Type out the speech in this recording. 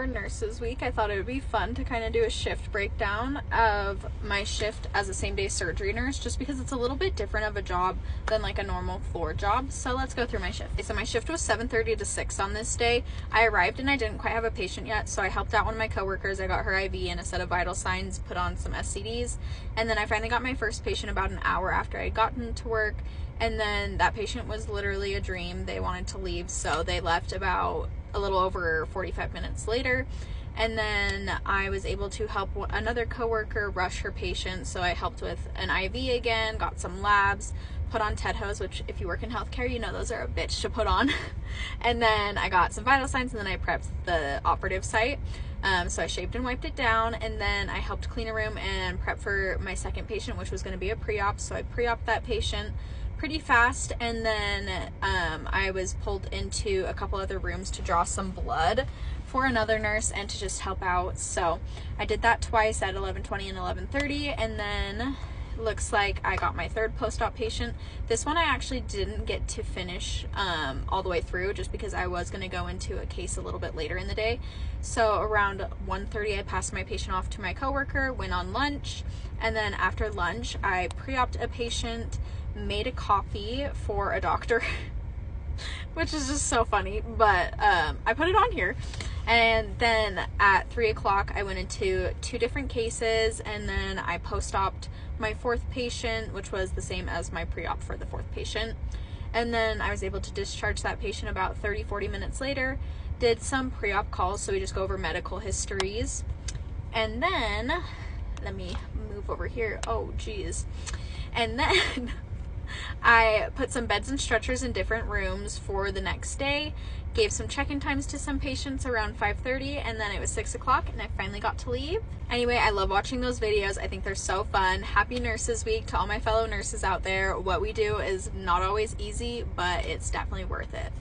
for Nurses Week, I thought it would be fun to kind of do a shift breakdown of my shift as a same-day surgery nurse, just because it's a little bit different of a job than like a normal floor job. So let's go through my shift. So my shift was 7:30 to 6 on this day. I arrived and I didn't quite have a patient yet, so I helped out one of my coworkers. I got her IV and a set of vital signs, put on some SCDs, and then I finally got my first patient about an hour after I had gotten to work. And then that patient was literally a dream. They wanted to leave, so they left about a little over 45 minutes later. And then I was able to help another coworker rush her patient. So I helped with an IV again, got some labs, put on TED hose, which if you work in healthcare, you know those are a bitch to put on. And then I got some vital signs, and then I prepped the operative site. So I shaved and wiped it down, and then I helped clean a room and prep for my second patient, which was going to be a pre-op. So I pre-oped that patient pretty fast, and then I was pulled into a couple other rooms to draw some blood for another nurse and to just help out. So I did that twice at 11:20 and 11:30, and then looks like I got my third post-op patient. This one I actually didn't get to finish all the way through, just because I was going to go into a case a little bit later in the day. So around 1:30 I passed my patient off to my coworker, went on lunch, and then after lunch I pre-oped a patient, made a coffee for a doctor which is just so funny, but I put it on here. And then at 3 o'clock I went into 2 different cases, and then I post-oped my 4th patient, which was the same as my pre-op for the 4th patient. And then I was able to discharge that patient about 30-40 minutes later. Did some pre-op calls, so we just go over medical histories. And then let me move over here. Oh geez. And then I put some beds and stretchers in different rooms for the next day, gave some check-in times to some patients around 5:30, and then it was 6 o'clock and I finally got to leave. Anyway, I love watching those videos. I think they're so fun. Happy Nurses Week to all my fellow nurses out there. What we do is not always easy, but it's definitely worth it.